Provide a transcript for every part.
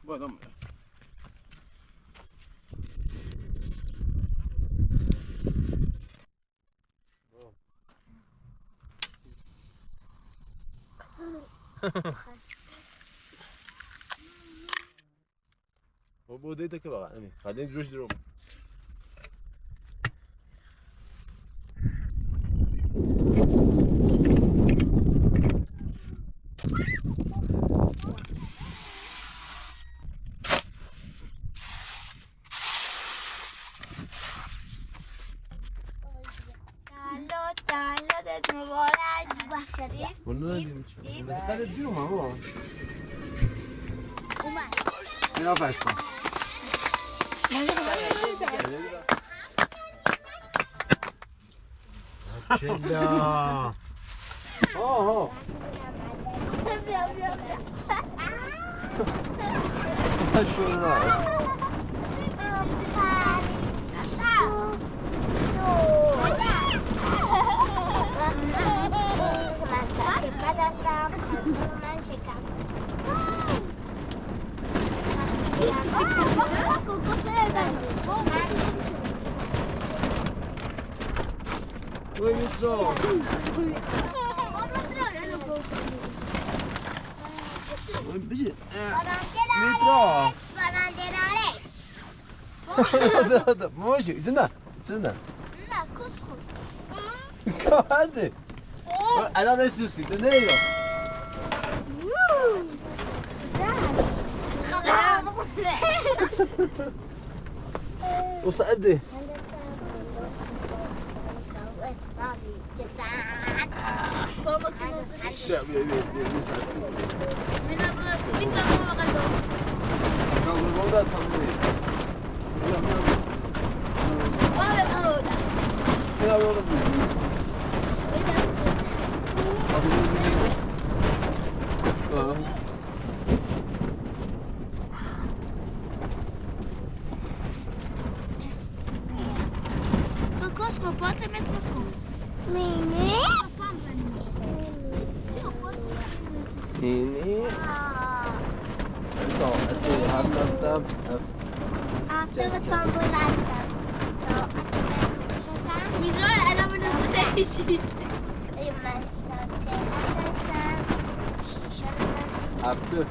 Bu adam بابا دیده که بقى امین خلينا جوش درو تولدت مبارک بخشید خلي جيرو ما هو اومد اینا فرش کن چلا آها بیا بیا بیا ماشاءالله من شکم Oi, Mitro! Oi, bici! Mitro! Hadi, moşu, içinde, içinde. Ne, kuskus. Hadi. Ana ne istiyorsun? Ne yiyor? وصعدي الشعب يسعد من أبغى بيتزا ماما غدو قبل الموضوع تمرين ولا أوداس هنا والله زين Poate metro cu. Mine? Ini. So, ati hakkatam. After the sun will last. So, Mizror أنا بالنسبة لي شيء. After.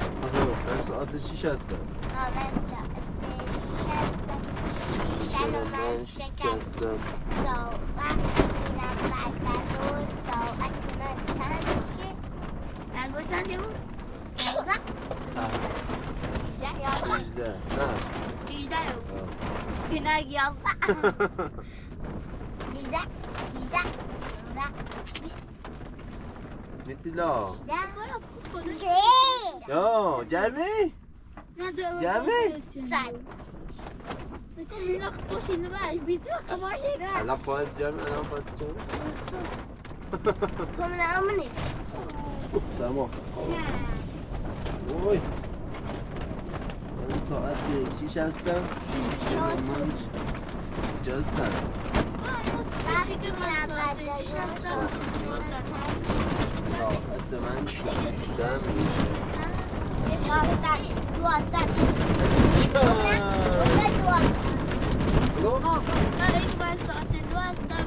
Ben saat şişe hastayım. Ben şikayetçiyim. So, Aku sana dia. Yazda? Ya yazda. Secde. Ha. Vicda yok. Günah yazda. Vicda. Vicda. Vicda. Biz. Mitila. Vicda. Yo, Jeremy? Jeremy? Sen. Sakın bir nakit başını ver. Bir tık kamarları. Ala Fuat Jeremy, ala Fuat Jeremy. Kommer amni. Tamam. Oy. Ben saat şişe hastayım. Şişe olmamış. Justin. Çıkın saate. Saat ben şişten. Duastan. Duastan. Hello? Ben saate duastan.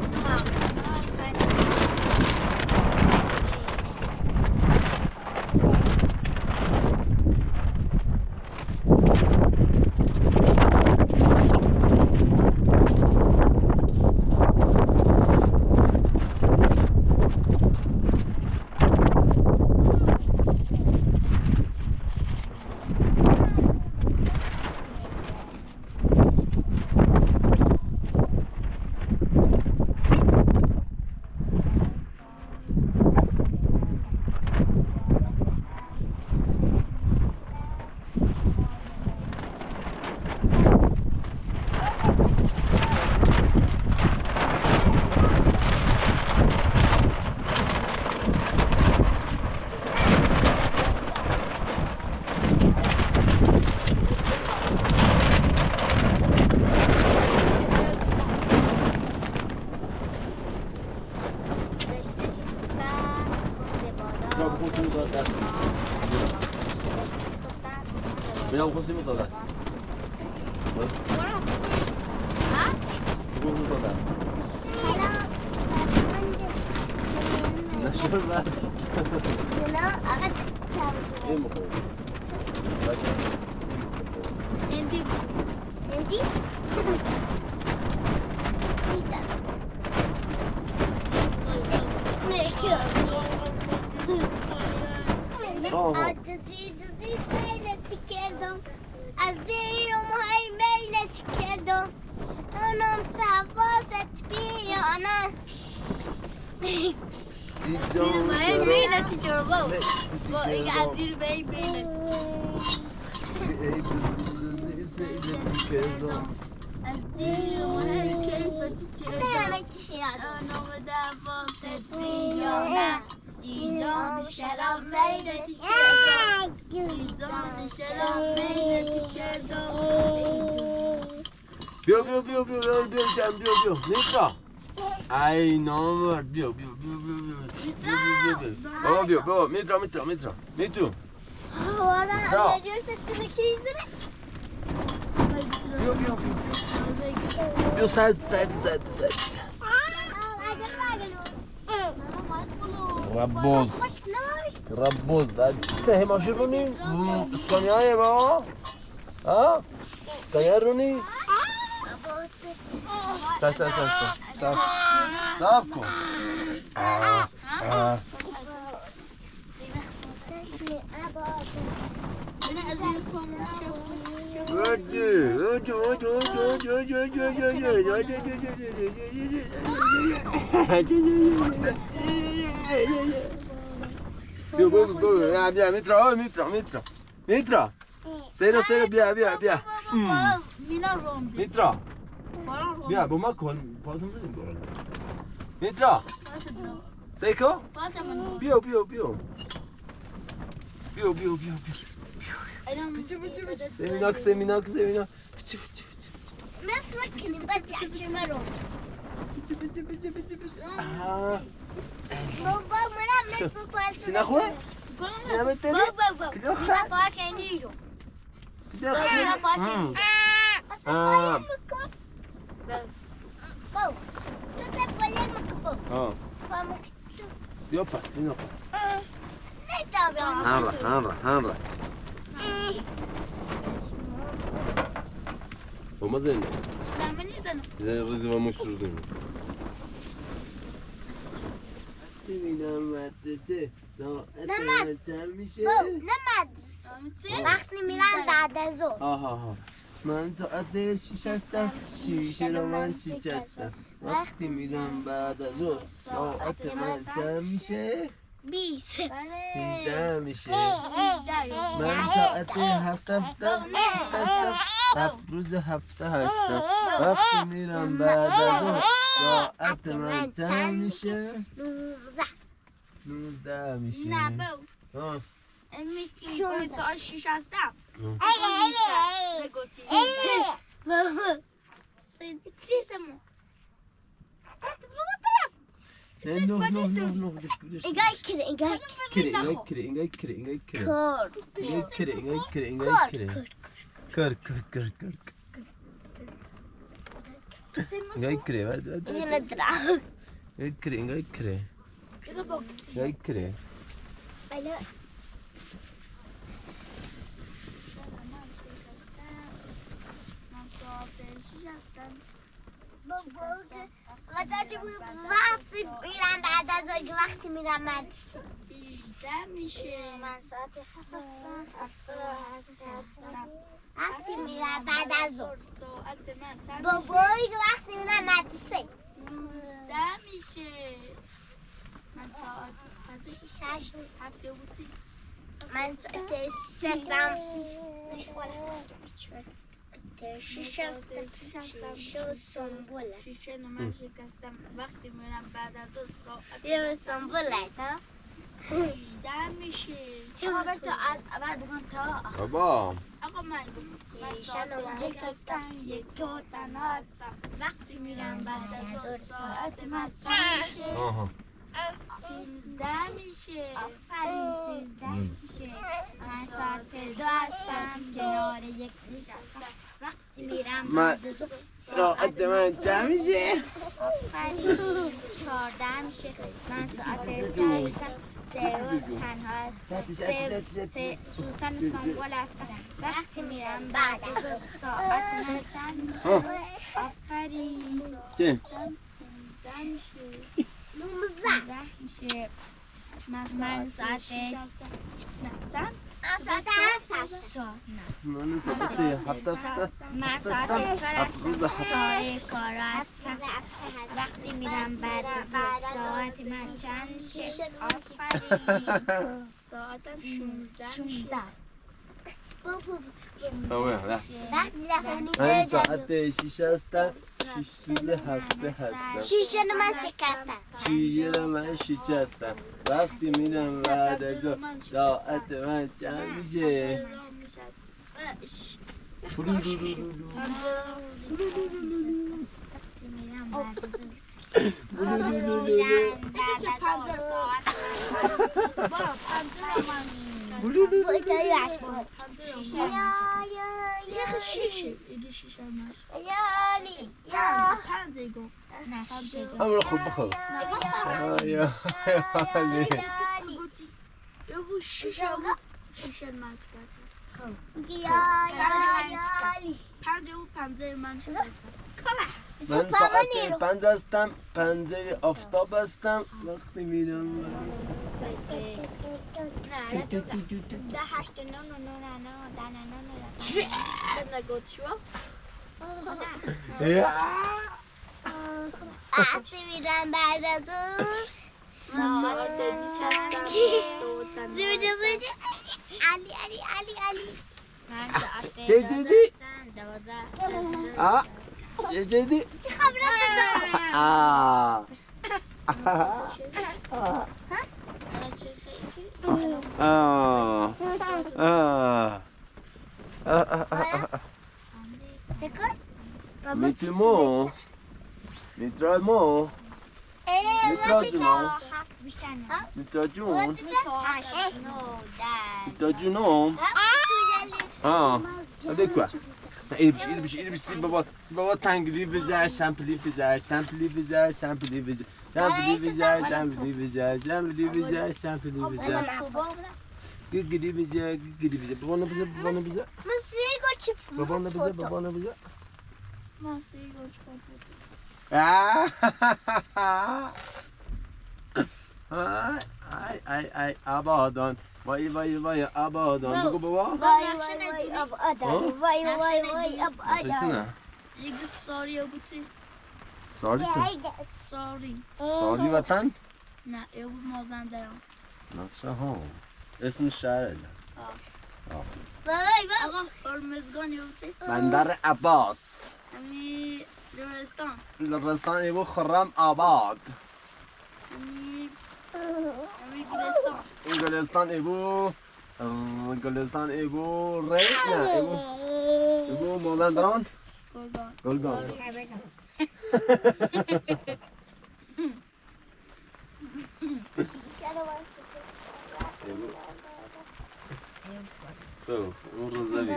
میترا بخون سیمو تا دست میرم بخون سیمو تا دست بخون تا دست نشون دست این بخون هندی سیلت کردم از دیرم های میلت کردم اونم تفاست بیانه زیر های میلت کردم با ایگه از زیر به این میلت از دیرم های کیفت کردم اونم تفاست بیانه سیدان شرم میلتی کردم سیدان شرم میلتی کردم بیا میترا ای نامرد بیا بابا میترا میتو وارا یه ستونه کیز داره بیا سد ربوز سه ماشین رونی اسکانیایه با ها اسکانیای رونی سب کن بیا میترا سیرا بیا میترا بیا با ما کن پاتون بدیم برو میترا سیکو بیا سمیناک مثل کنیم بچه مرو بابا منم مثل پاس سینا خواه؟ سینا بتنی؟ بابا مینا پاس اینی رو مینا پاس اینی بابا تو تبالی مکبو بیا پس مینا پس نیتام هنرا بابا زنی زنی ریزی و مش روز نمی ببینم مدرسه ساعت چند میشه نمادز وقتی میرم بعد از ظهر آها من ساعت 6 هستم 6 رو من شکستم وقتی میرم بعد از ظهر ساعت من چند میشه 20 18 میشه من ساعت 7 هستم 7 روز هفته هستم وقتی میرم بعد از ظهر ساعت من چند میشه 19 میشه نه بابا میتونم ساعت 6 هستم بگوتی چی سمو نه اینگاه میرم بعد از وقتی میرم مدرسه میشه من ساعت 7 هستم وقتی میرم بعد از ساعت من بابایی وقتی میرم مدرسه 19 میشه من ساعت 6 هفته بودی من سستم شیشه سنبوله شیشه من شکستم وقتی میرم بعد از ساعت سنبوله ده میشه چرا تا از اول بگم تا بابا آقا من یک هستم یک تو تنها هستم وقتی میرم بعد از ساعت من چند میشه 13 میشه. آفرین 13 میشه. من ساعت 2 هستم کنار یک نشستم وقتی میرم من ساعت من چند میشه؟ آفرین 14 میشه. من ساعت 3 هستم تنها هستم سوسن سنبول هستم وقتی میرم بعد از ساعت من چند میشه؟ آفرین چه؟ 19 میشه. من ساعت چند؟ ساعت 7 من ساعت 7 من ساعت 4 هستم 4 کار هستم وقتی میرم بعد از ساعت من چند میشه؟ آفرین ساعتم 16 من ساعت 6 هستم 6 هفته هستم شیشه من شکستم. شیشه من شکستم وقتی میرم بعد از ساعت من چند میشه؟ امر خوب بخور یا حالی من ساعت 5 هستم 5 آفتاب هستم وقتی میرم وقتی میرم بعد از اون ساعت 20 هستم علی من ساعت چه دیدی؟ 12 چه دیدی؟ چه خبر است؟ میترمو میترمو میتراجمو میتراجون میتراجونم هذا كوا إيربش سي بابا تانجلي بزا شامبلي بزا شامبلي بزا شامبلي بزا شامبلي بزا شامبلي بزا شامبلي بزا شامبلي بزا گیری بزا گیری بزا بابا بزا بابا بزا بابا بزا بابا بزا ای آبادان وای وای وای آبادان بگو بابا چه یک ساری بودی ساری ساری ساری وطن نه او مازندران نقشه ها اسم شهر آقا هرمزگان بودی بندر عباس همی لرستان لرستان ایبو خرم آباد همی گلستان گلستان ایبو گلستان ایبو ری نه ایبو مازندران گلگان تو اون روزوی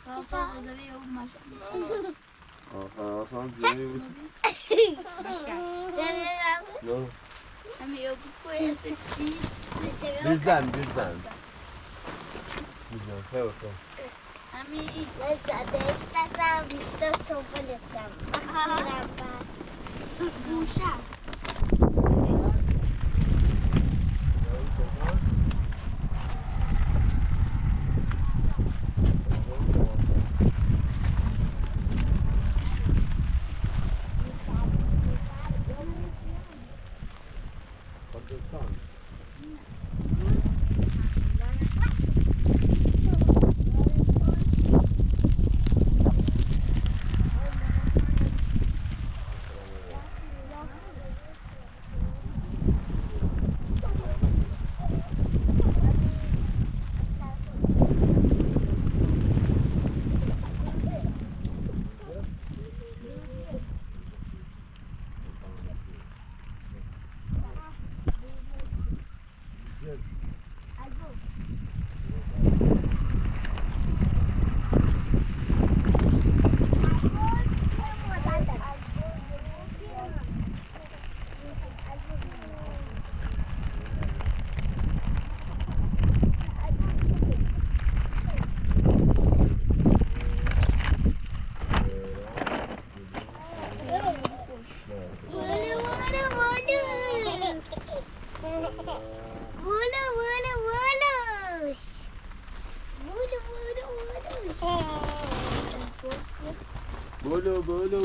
خواستم روزوی او ماشن آسان زیادی بود نه همی او کوی اسم بیرزن خیلی همی گوشه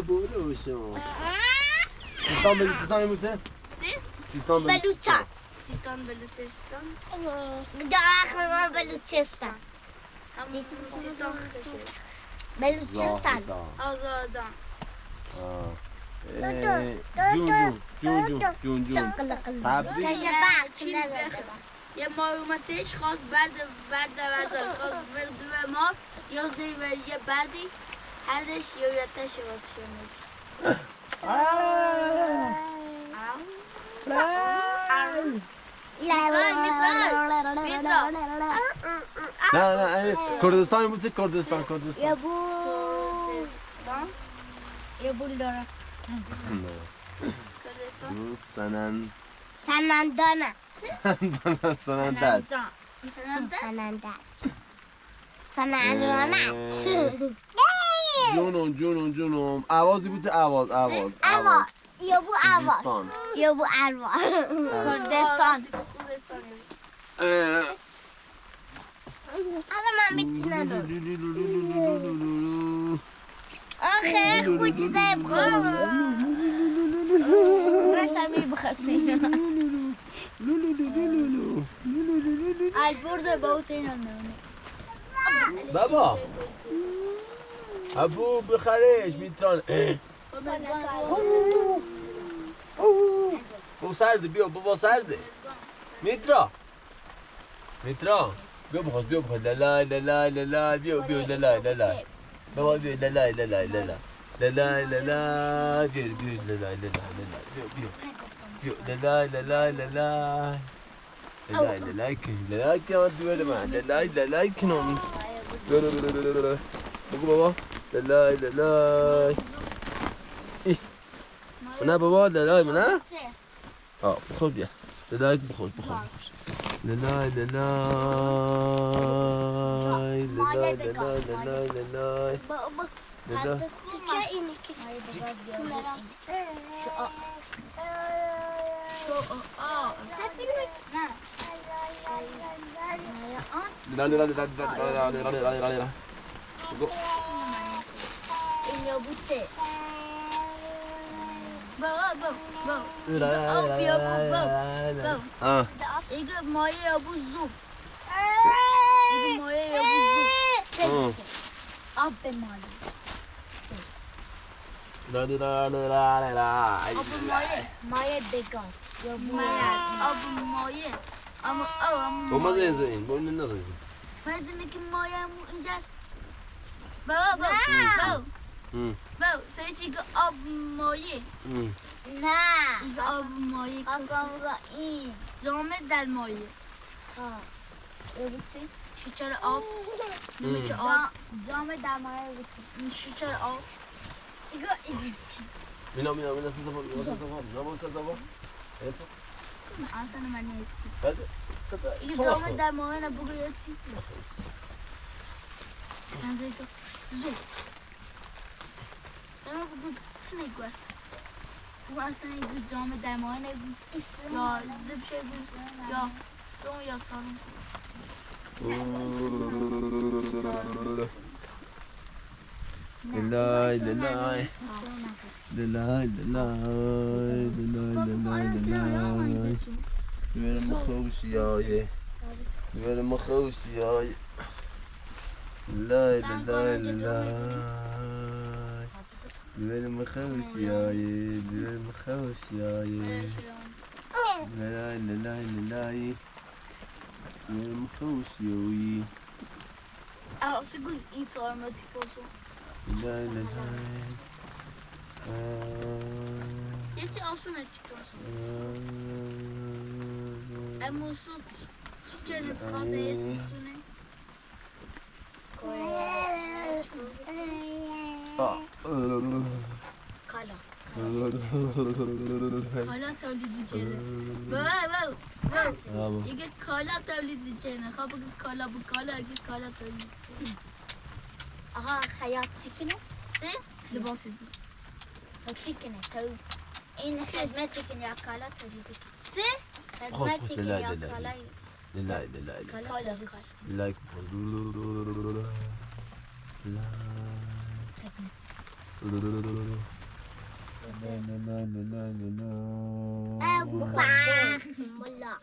بولو شما سیستان بلوچستان میموزه؟ چی؟ سیستان بلوچستان سیستان بلوچستان داخل بلوچستان سیستان خیلی بلوچستان آزادان جون تبریک یه معلوماتش خواست برد خواست برد و ما یا زیور یه بردی هردش یا یتش راست کنید نه کردستان میموزه کردستان یه بول درست کردستان سنندانه سنندت جونم آوازی بوده آواز یا بو کردستان آقا من بیتینم آخه خوب چیزای بخواست رسمی بخواستی البرز باوت اینا نمونه بابا ابو بخرش میتران بابا سرده بیا بابا سرده میترا بیا بخواست لا بیا لا بابا بیا لا بابا نه بابا لا نه بخور بیا لالایک بخور چه اینی که ایگه مایه ابو زوب آب به مالی مایه بگاز آب مایه بابا زین بابا نزین فهمیدی که مایه اینجا بابا سعی چی که آب مایه نه ایگه آب مایه این جامد در مایه شیچار آب نمیشه آب جام دمای بودی شیچار آب مینا صدا اصلا من نیست صدا ایگه جامد در مایه نبگو یا چی نزدیک زو اما بگو چی نگو اصلا ایگه جامد در مایه نگو یا زب شگو یا سون یا تارون برم خوشیای لای برم خوشیای برم خوشیای سگو این تارمه تی پاسو یه تی آسونه تی پاسو اموسو چیکنت خازه توسونه کالا کالا تولیدی چنه اگه کالا تولیدی چنه خواب اگه کالا بو کالا اگه کالا تولیدی چنه آقا خیاطی کنه چه؟ لباسی بود خیاطی کنه تو این خدمتی کنه یا کالا تولیدی چه؟ خدمتی کنه یا کالا لا کالا لا ابو فهم والله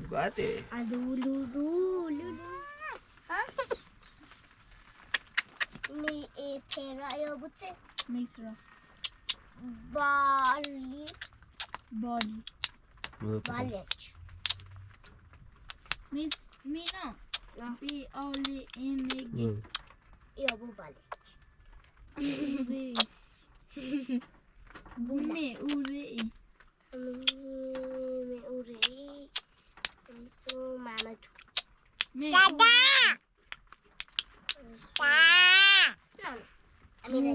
Bate. میترا یا بوده میترا بالی بالج مینا بی آلی اینگی یا بو بالج می اوزی می اوری سو مامتو می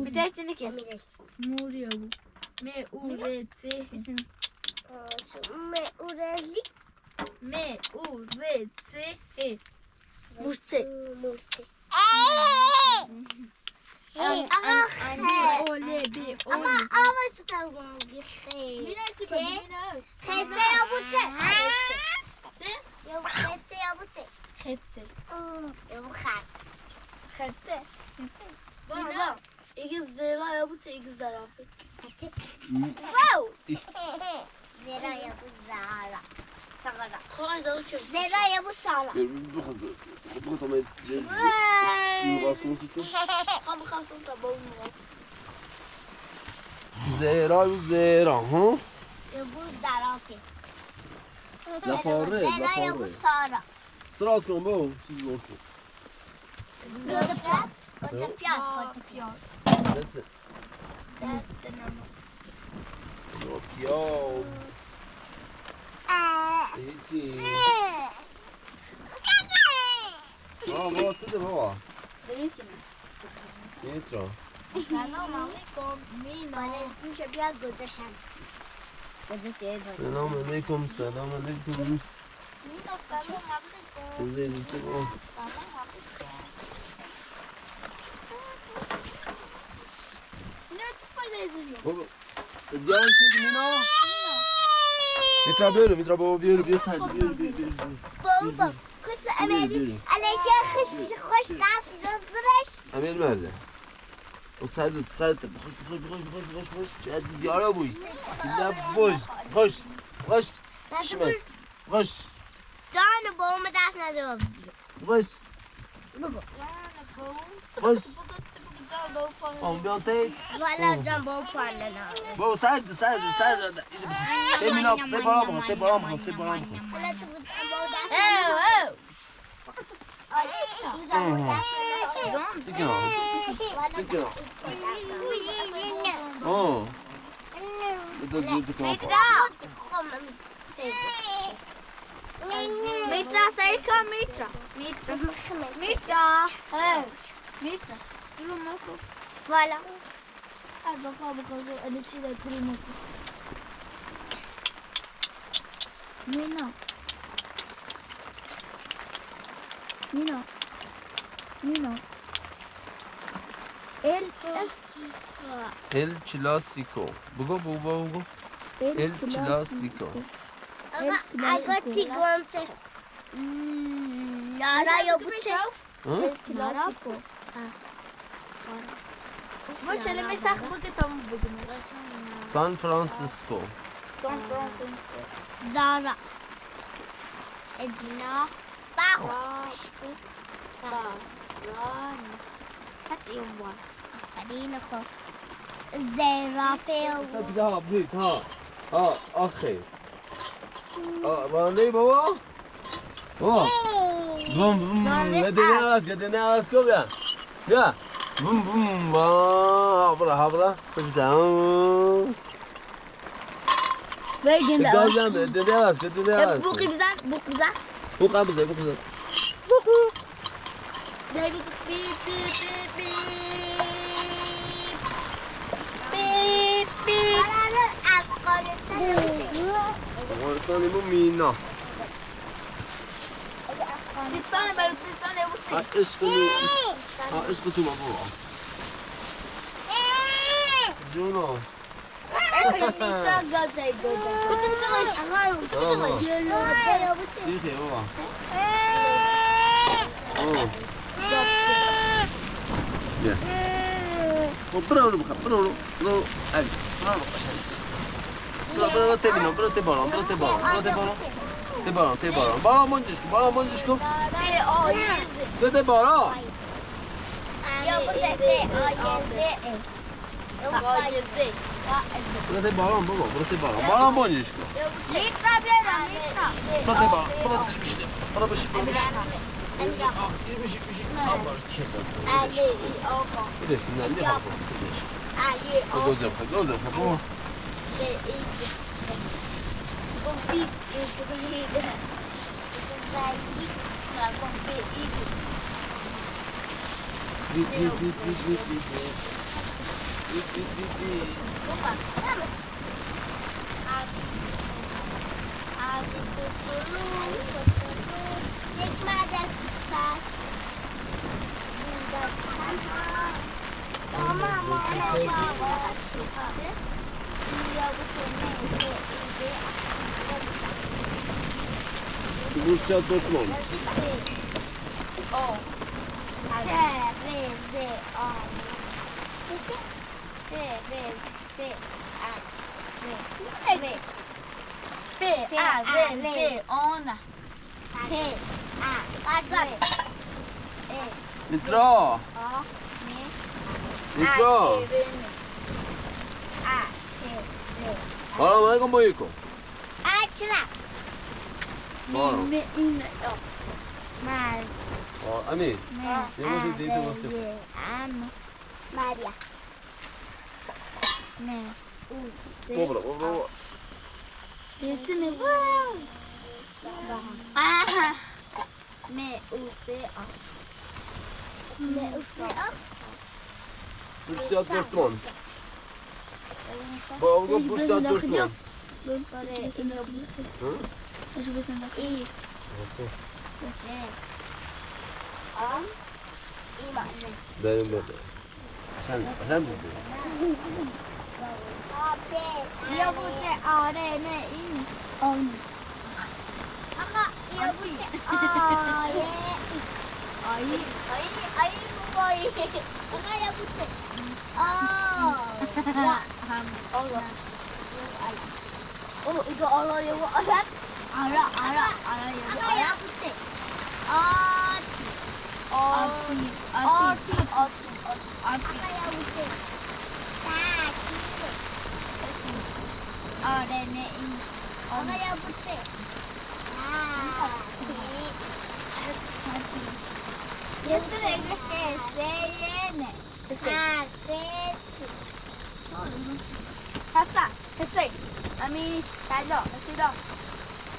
میترسینی که موری او می اورتی می اورلی می اورتی مرسه بی اولی آقا آواز تو تاگونگی مینا چی خیلی بگی مینا خیلی یا بوده چه؟ یا خیلی یا بوده خطه یا بو خط خطه مینا ایگه زیرا یا بوده ایگه زرافه واو زیرا یا بو زارا سارا خواهی زارو چه؟ زیرا یا بو سارا Pourquoi t'en mets une race conséquente? خواهم خواستم تا با اون مواست Zera ou zera, hein? یا بو زرافه La forêt, la زیرا یا بو forêt. سارا Tras qu'on va, c'est bon. قطع پیاز That's it. No piaz. Iti. Vad sitter på? Nitra. سلام علیکم مینا مال توش بیاد گذاشتم Salam alaikum, salam alaikum. مینا سلام علیکم C'est bon. سلام علیکم مینا چی پایزه ازیو؟ Baba. Diğer kız Mina. Mitra baba bir sen bir. بابا کس امری علیکه خوش دست زرش Emel nerede? O sert koş. Hadi diyara bu iş. İlla koş. Düşmez. Koş. جان بابام دست ندارم Koş. Koş. بگو Ambiyantet. والا جان بابام پانه نه Bu sert. Emina te bara mı? والا تو جان بابا دست Çıkın al. Çıkın al. Oh. Bu da gördü kapı. میترا سعی کن میترا میترا برو مکو والا بخوا اده چی ده برو مکو مینا El Clasico. Bugo. El Clasico. اگه تیگم چه لارا یا بوچه Hı? کلاسیکو با کلمه سخت بگه تا من بگم San Francisco. سان فرانسیسکو زارا ادنا بخوش باران حتی اون بار آفرین خب زرافه ها بلیت ها آخه رانه بابا بوم بوم بده نواز کن بیا بوم بوم هابلا بزن بگین دازم بده نواز بوقی بزن بوق هم بزن بوق بیبی بیب افغانستانی مو مینا سیستان بلوچستان عشق تو بابا جونو چیخه بابا بیا برو برو بالا منجش کن بده بالا برو بالام بابا بالا منجش کن برو بشی بورسیا دورتموند نترا حالا من کن بایی کن امین یه باشی دیده وقتی Maria. بابا Yetenek. بورسیا دورتموند بابا بورسیا دورتموند بریم بده عشان بده یا بوده آره نه این آن آقا یا بوده آره آی بابایی آقا یا بوده هم آقا 이거 알아요? 알아. 야 붙지. 아까야 붙지. 네네. 아까야 붙지. 예스네 이렇게 세네. 됐어. 아미 달려. 시도.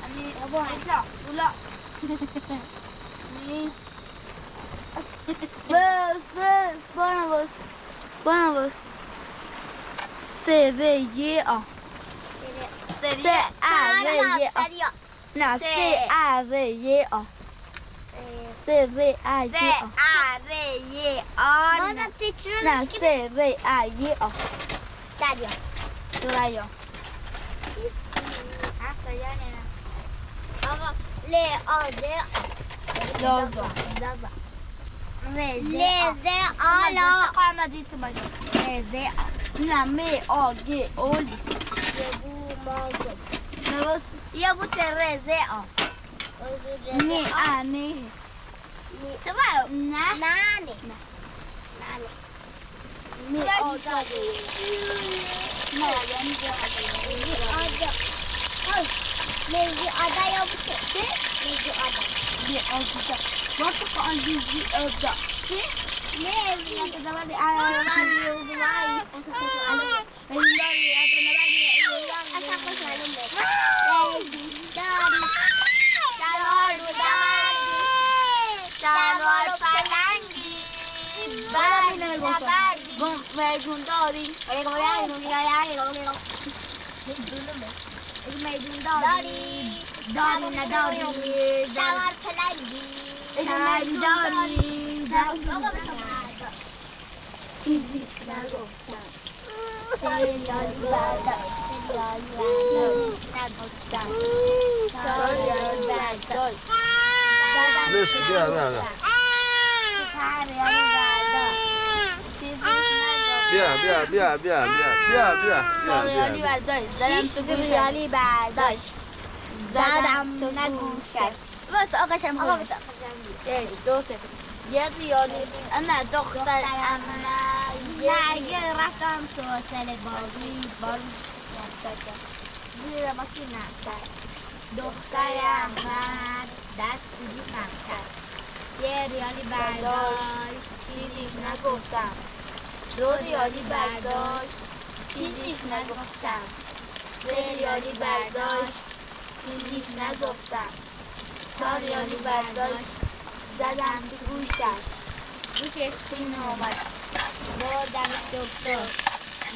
아미 여보 했어. 눌러. 아미 Bonavar. C-R-E-A. نه تو باید نه آزاده نه یعنی میزی آده یا بوده چه؟ میزی آده با تو که آن میزی آده چه؟ میزی آده دمانی آده میدون داری میدون داری نداری سوار پلنگی داری چیزی نگفتم سریالی برداشت نگفتم سریالی برداشت بیا سریالی برداشت زدم تو نگوشش واسه آقاشم خود دو سه یه ریالی نه دختر نه یه رفتم سوسل بازی زیر ماشین نفتر دختر احمد دست دیدم کرد یه ریالی برداشت چیزیش نگفتم دو ریالی برداشت چیزیش نگفتم سه ریالی برداشت چیزیش نگفتم چهار ریالی برداشت زدم تو گوشش خون آمد بردم دکتر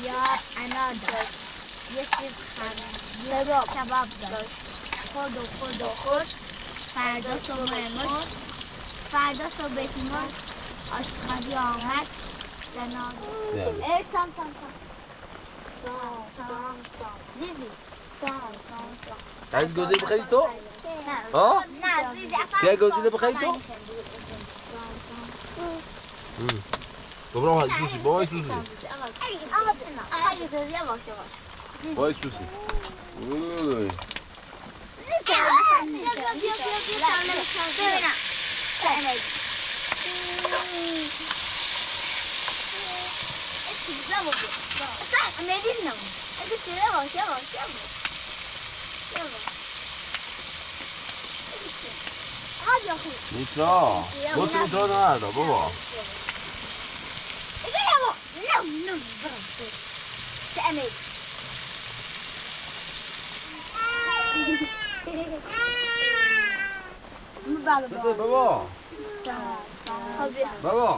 یا انا داشت یه چیز کباب داشت خود فردا صبح مرد آشغالی آمد تام زیزی عايز جوزيلي بخيل تو؟ اه؟ كده جوزيلي بخيل تو؟ Dobra, Susi, bawaj Susi. Bawaj Susi. Uj. Mitra, what's the Mitra nada, baba? Sete baba. Baba.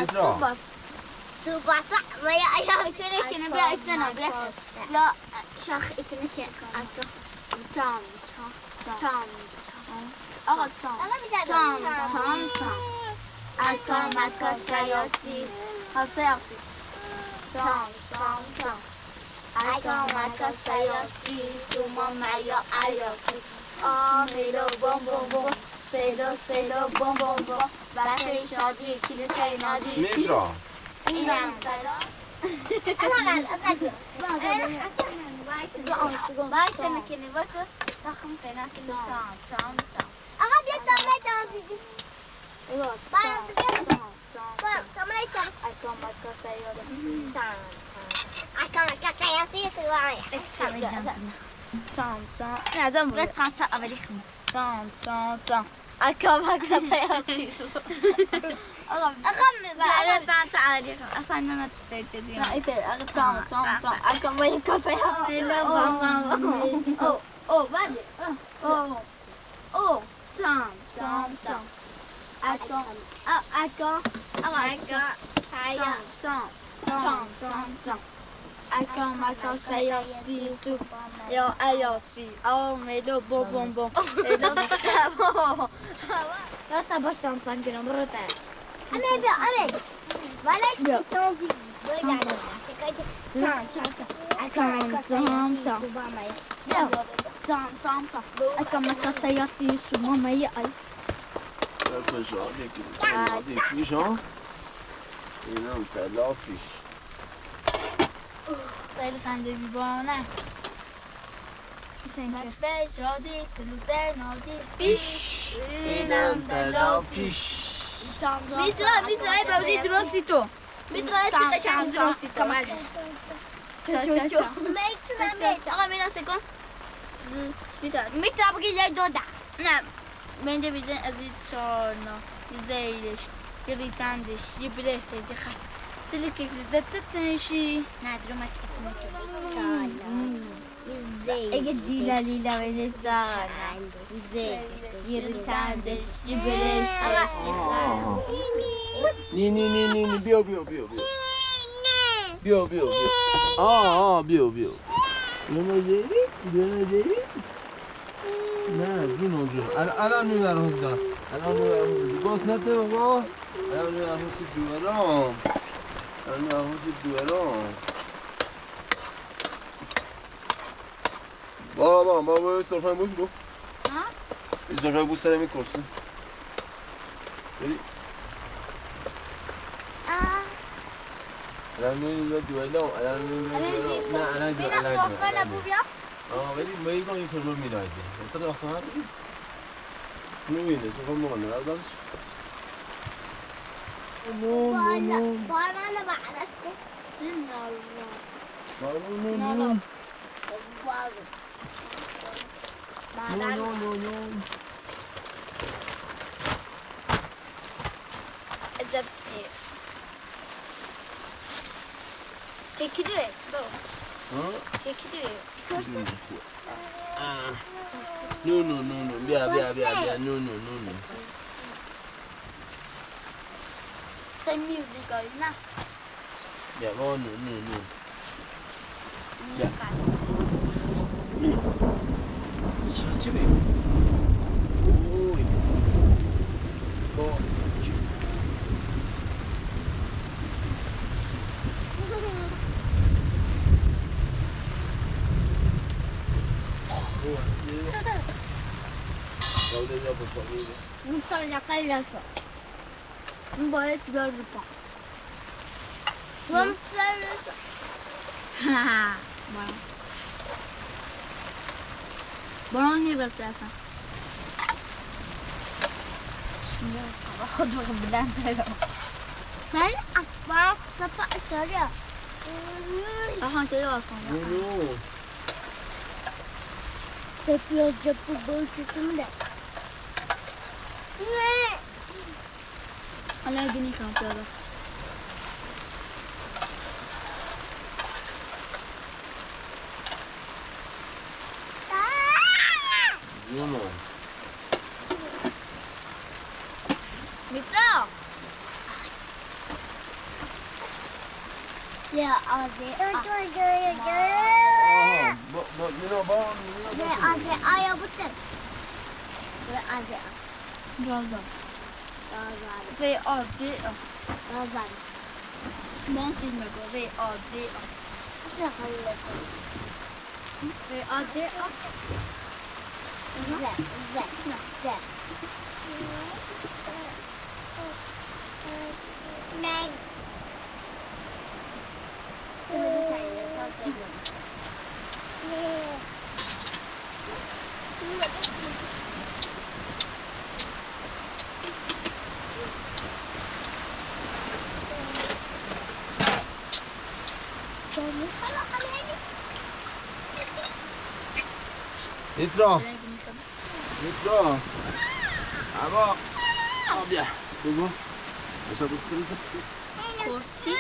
Mitra. سوباسا ويا أيها كذا كنا بيا إتنا بيا لا شخ إتنا كنا تام أكمل سياسي هسياسي تام أكمل سياسي سوما مايا أياسي آميلو بوم بوم بوم سيلو بوم بوم بوم باشي شادي كده كي نادي Mitra. إيمان بايت مكاني بس رقم كنا تام أغاد يتم تانزي ايوه Därför så det är fish ha. Innan fälla fish. خیلی خنده بیبانه tänker. Radigt, luternadigt, fish. اینم طلا پیش. میترای بودی درستی تو. میترای چی قشنگ درستی تو. آقا میرم سکن. میترا بگی جای دو ده. نه. Bence bizden aziz çağırna, zeyleş, yırıtandeş, yıbreşteci xat. Çelik eklidə tütünşi. Nədir o mətkiçmək Çağla. Ege diləlilə və çağırna, zeyleş, yırıtandeş, yıbreşteci xat. Ni, بیو بیو نه جونو الان میبرم حوزه باز نده بابا الان میبرم حوزه دوارم بابا صرفه بود برو صرفه بود سر میکرسه بری الان میبرم دوارم نه الان دوارم ولی میگم این فرمون میراید. انت اصلا نمی‌دونی چه فرمون نه دارش. بالا بعدش کو. Çekiliyor. Çekiliyor. Kursi. No. Bia. No. Sen müzik oyna. Ya, no. Ya. Saçı be. Oy. باید چیکار بکنم؟ برام میرسه اصلا خود رو بلند دارم Sen akbar sapa açarıyor. آها اینطوری آسان Sepiyor cepı boy tutumda. الان دونی کنم پیاده جونو میترا Ya aze. Ve aze aya bıçak. Ve aze. رازم Razan. وی آجی Razan. من سید میگو وی آجی Sıkıntı. وی آجی Güzel. Ben. میترا اما بیا بگو بسا بکرزه کرسی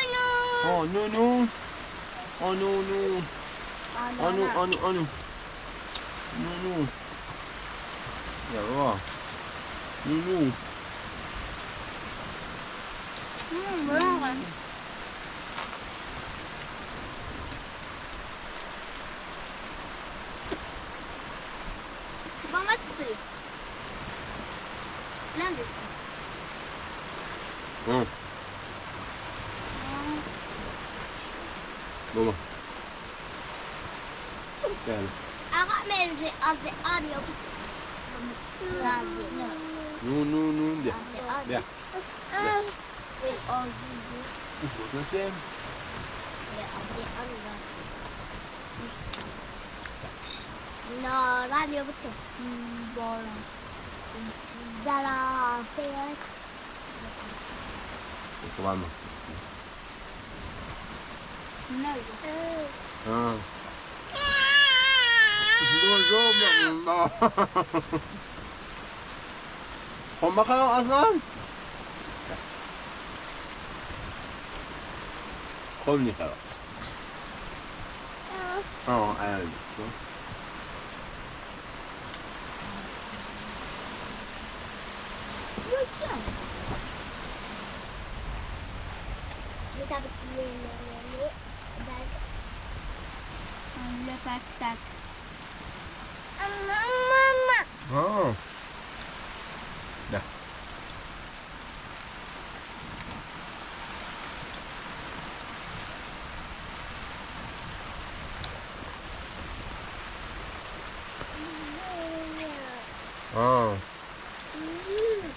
آنو یا بابا نونو برام Vamos a hacer. Lances. بابا gel Aga mevzi aze arıyor bıçak. Razı. no bia Aze arıyor. Ve aze. Nasıl? Ve aze arıyor. نارن یا بچه باران زرافه سوال مقصود نه خب بخیر اصلا خب نیخرا ایالی لفتت ده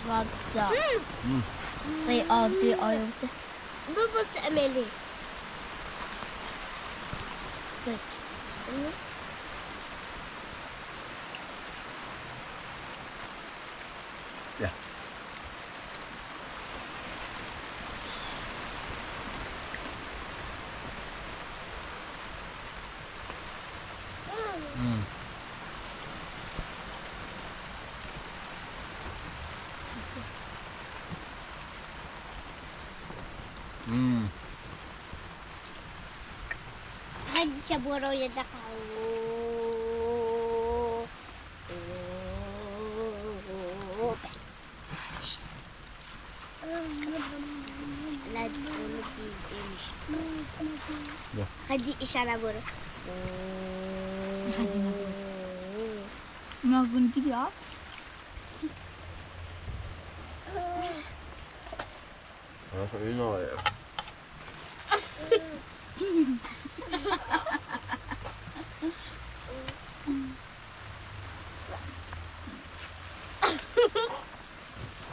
غذا ریاضی آیوته ببص املی Ja. هدي شبورو يدك لا تقول هدي ايش انا بورو ما كنت بيا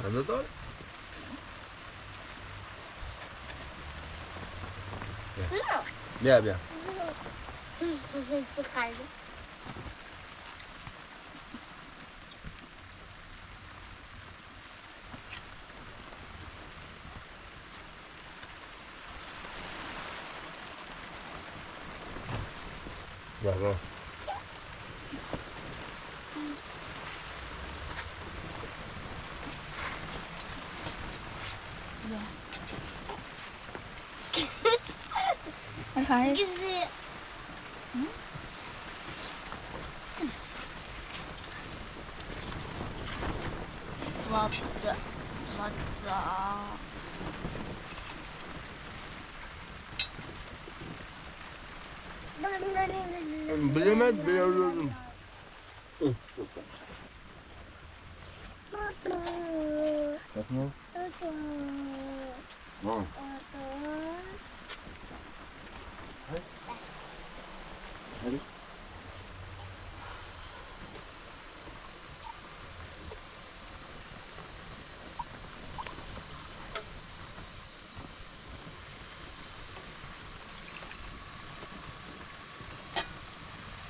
Sen de doğru. Bien, bien. Bravo. Güzel. غذا Bilemedim. Bakma. Tamam. Hadi.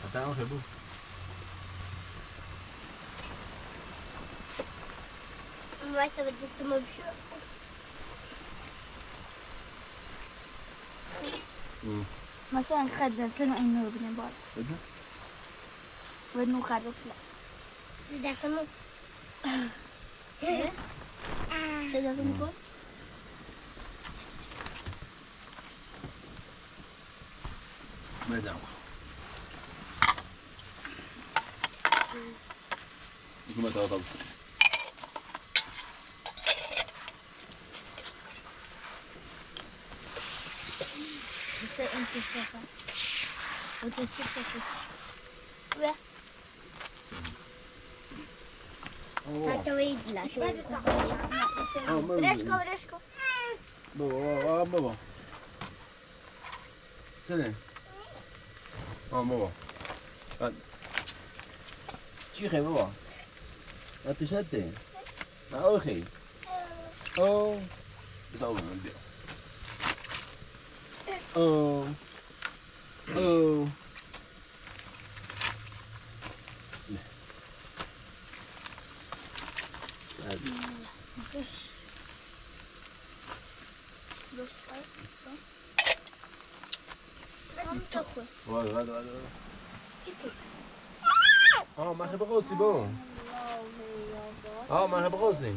Attends, c'est beau. Moi, ça va être ce même chose. مثلا خدنا سنة إنه ابن بار Hadi. وإنه خدت لا C'est dans ce même. c'est dans une bonne Madame. Ich muss da drauf. c'est un petit chef ou c'est petit chef Tata ويد لا شو رشكو بابا. سنة. بابا. چی خیلی بابا؟ آتشته؟ نه آخی. او. بذار من بیا. او. او. وای مرحبا قوسی با مرحبا قوسی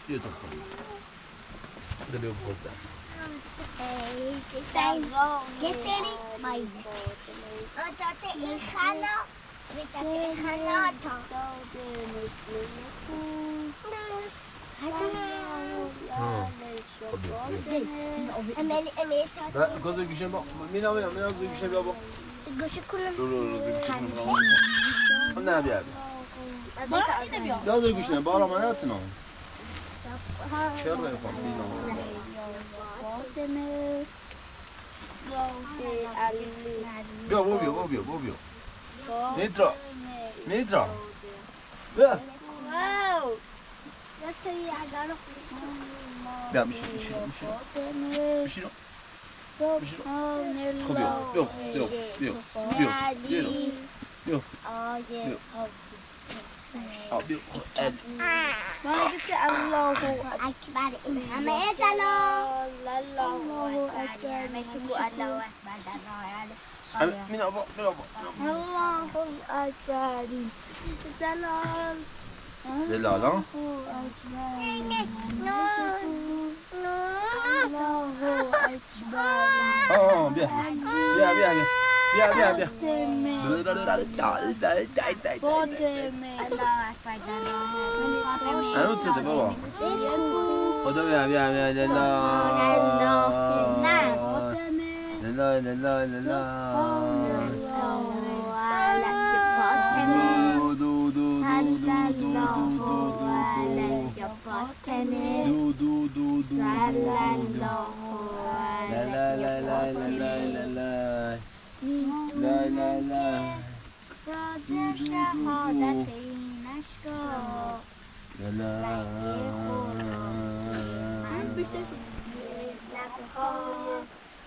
بیا تو خواهی ده بیا بخورده گذار گوشه با مینا گذار گوشه بیا با گوشه کنم نه بیا گذار گوشه بارا من نتونم چرا خواهم بینا بیا نیترا بیا بیا میشه خب بیا ما قلت الله أكبر إنما يجلال الله أكبر مشكو الله أكبر من أبا الله أكبر جلال زلالا الله أكبر بیا هنوز سده بابا خدا بیا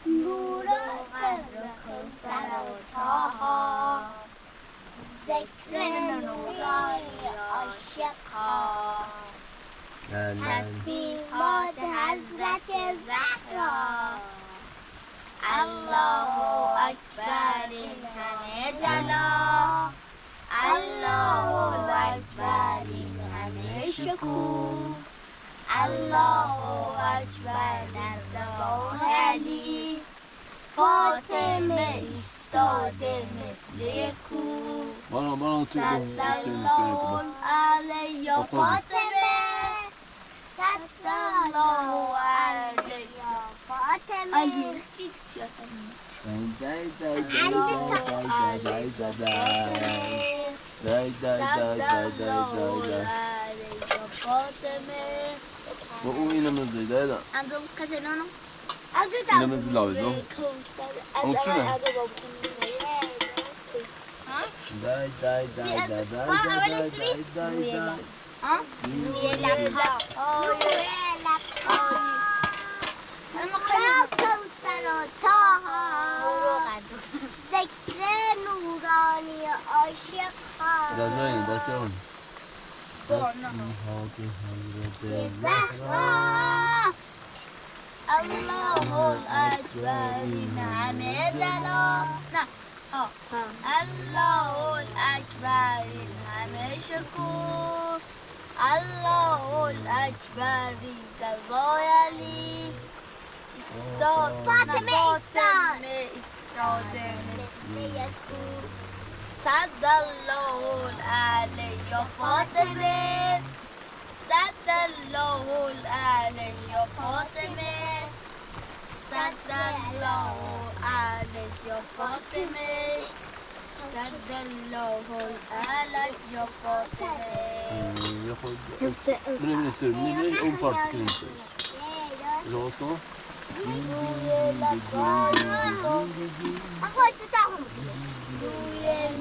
نور قدر کوثر و طاها ذکر نورانی عاشقها تسبیحات حضرت زهرا الله اکبر این همه جلال الله اکبر این همه شکوه الله اکبر در راه علی فاطمه ایستاده مثل کوه صلی الله علیه یا فاطمه صلی الله علیه یا فاطمه و اون اینم از دیده دا انجام کسی نانو اینم از لاویدو اون چونه؟ ذکر نورانی عاشقها زهرا الله اکبر این همه جلال الله اکبر این همه شکوه الله اکبر در راه علی فاطمه ایستاده مثل کوه صلی الله علیه یا فاطمه صلی الله علیه یا فاطمه صلی الله علیه یا فاطمه صلی الله علیه یا فاطمه من اون پارتی که نیست جواز کن روی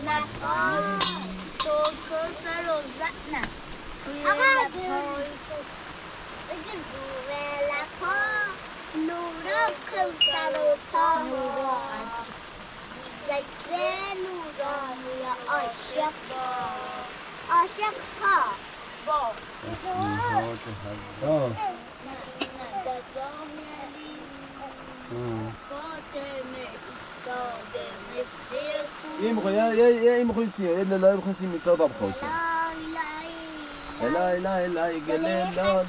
لب‌های تو کوثر و زن روی لب‌ها نور کوثر و طاها ذکر نورانی عاشقها با فاطمه ایستاده مثل این میخوای این میخوای سی یه لالای میخوای سی میتا داب خواسه لای لای لای گله لاله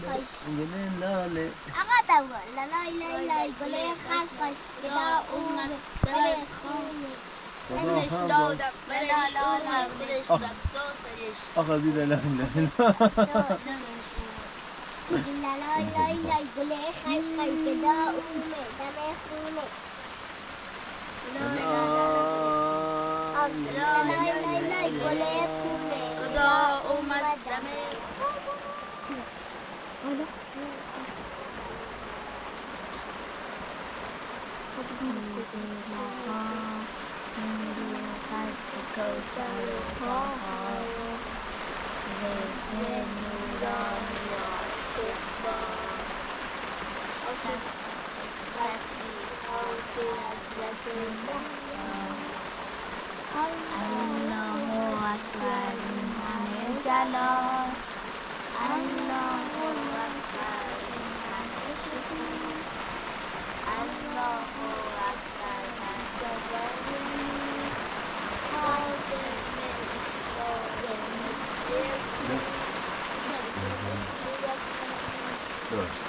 گله لاله آقا دوا لای لای لای گله خس خس گدا اومد دلت خونه خودش دادم برش اومد خودش داد دوستش آخه دی لای لای لای لای لای گله خس خس گدا اومد دلت خونه لای لای لای گله خونه گدا اومد دلت درست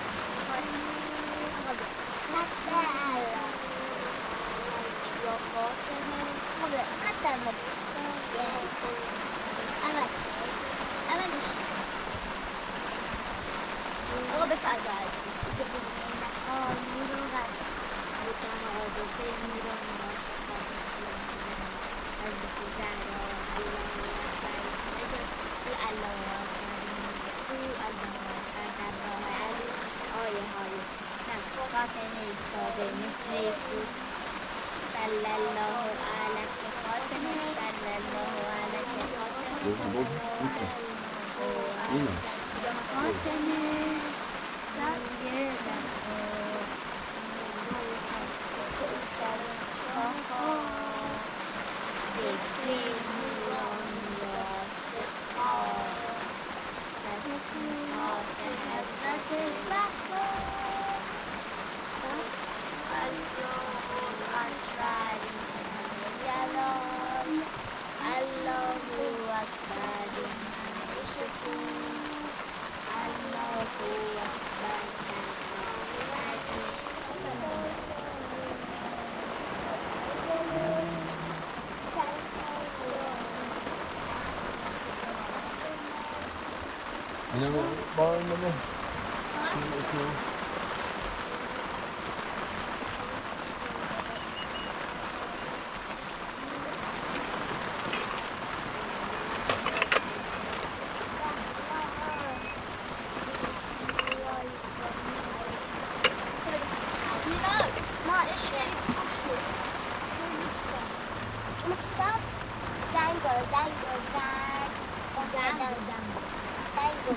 اینو با اینو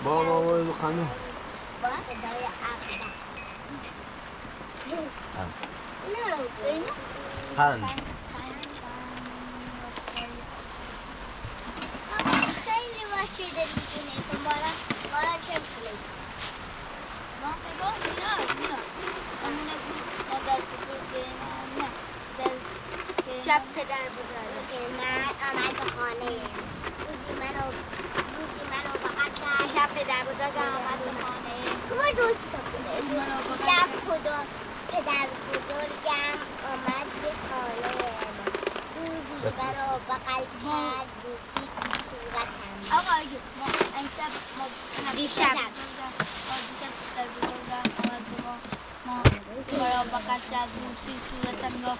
بابا خانم با صدای پنج خیلی بچه میتونه تو بارا چه میکنه ما صدا میاد همونه مادر بزرگه نه شب پدر بزرگه من آمد به خانه روزی منو بقید کرد شب پدر بزرگه آمد به خانه شب پدر بزرگم آمد به خانه روزی منو بقید کرد روزی صورتم آقا اگه دیشب پدر بزرگم آمد به ما برای بقید کرد روزی صورتم را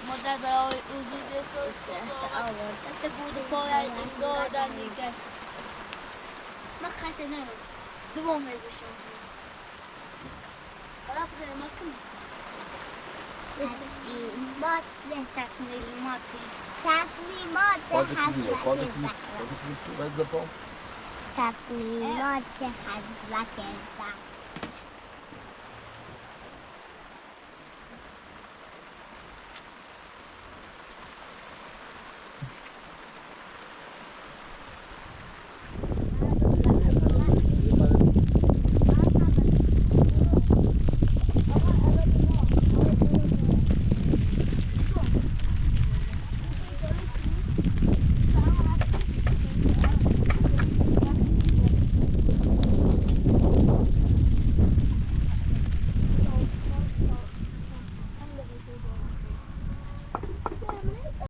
مادر برای وجود دست بود و پایر انگار در میکرد من خسته نرم دوم رزشون حالا پدر ما کنم تصمیمات حضرت زهرا